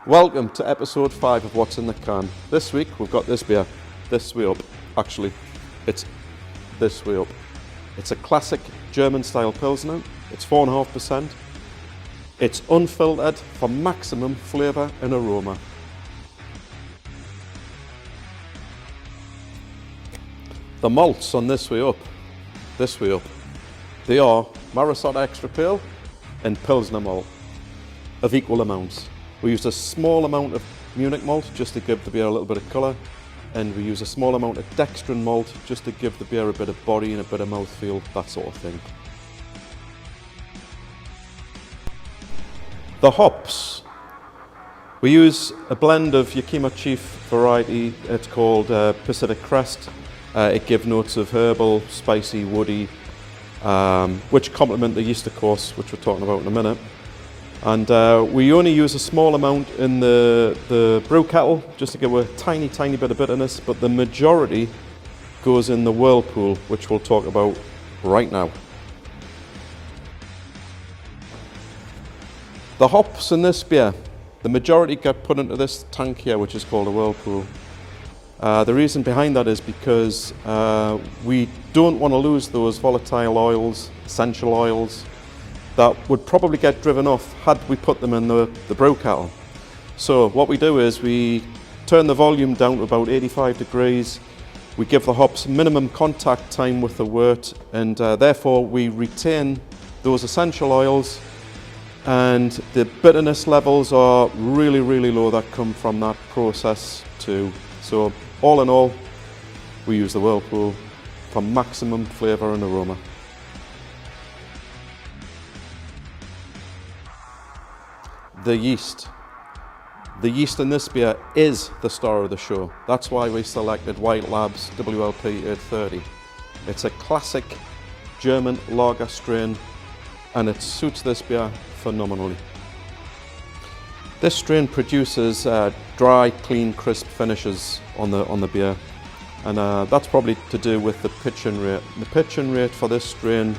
Welcome to episode 5 of What's in the Can. This week we've got this beer, this way up. Actually, it's this way up. It's a classic German style Pilsner. It's 4.5%. It's unfiltered for maximum flavour and aroma. The malts on this way up, they are Marisot Extra Pale and Pilsner malt of equal amounts. We use a small amount of Munich malt just to give the beer a little bit of colour, and we use a small amount of dextrin malt just to give the beer a bit of body and a bit of mouthfeel, that sort of thing. The hops. We use a blend of Yakima Chief variety. It's called Pacific Crest. It gives notes of herbal, spicy, woody, which complement the yeast, of course, which we're talking about in a minute. And we only use a small amount in the brew kettle, just to give a tiny bit of bitterness, but the majority goes in the whirlpool, which we'll talk about right now. The hops in this beer, the majority get put into this tank here, which is called a whirlpool. The reason behind that is because we don't want to lose those volatile oils, essential oils, that would probably get driven off had we put them in the brew kettle. So what we do is we turn the volume down to about 85 degrees. We give the hops minimum contact time with the wort, and therefore we retain those essential oils, and the bitterness levels are really low that come from that process too. So all in all, we use the whirlpool for maximum flavour and aroma. The yeast. The yeast in this beer is the star of the show. That's why we selected White Labs WLP 830. It's a classic German lager strain, and it suits this beer phenomenally. This strain produces dry, clean, crisp finishes on the beer, and that's probably to do with the pitching rate. The pitching rate for this strain,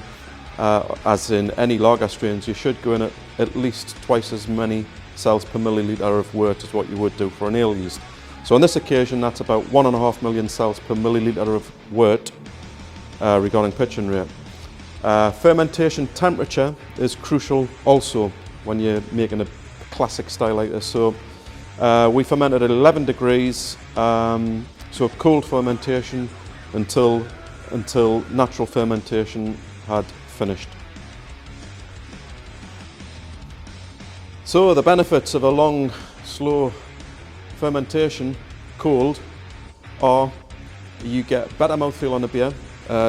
as in any lager strains, you should go in at least twice as many cells per milliliter of wort as what you would do for an ale yeast. So on this occasion, that's about 1.5 million cells per milliliter of wort regarding pitching rate. Fermentation temperature is crucial also when you're making a classic style like this. So we fermented at 11 degrees, so cold fermentation until natural fermentation had finished. So the benefits of a long, slow fermentation, cold, are you get better mouthfeel on the beer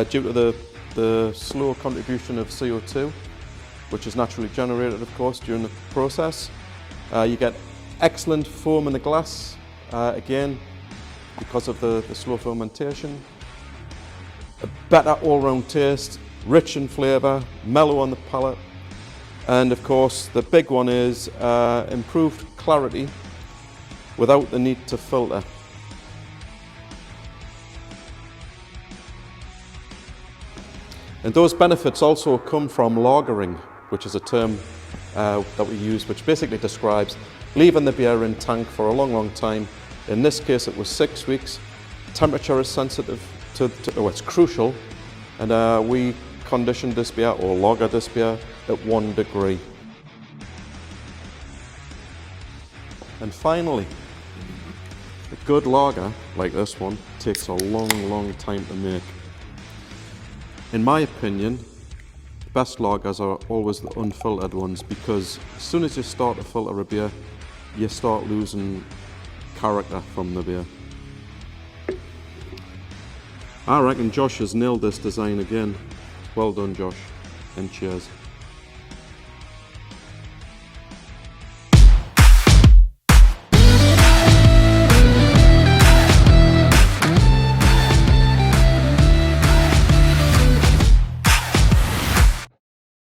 due to the slow contribution of CO2, which is naturally generated, of course, during the process. You get excellent foam in the glass, again, because of the slow fermentation. A better all-round taste, rich in flavour, mellow on the palate, and of course the big one is improved clarity without the need to filter. And those benefits also come from lagering, which is a term that we use, which basically describes leaving the beer in tank for a long time. In this case it was 6 weeks. Temperature is sensitive it's crucial, and we conditioned this beer, or lagered this beer, at 1 degree. And finally, a good lager like this one takes a long time to make. In my opinion, the best lagers are always the unfiltered ones, because as soon as you start to filter a beer, you start losing character from the beer. I reckon Josh has nailed this design again. Well done, Josh, and cheers.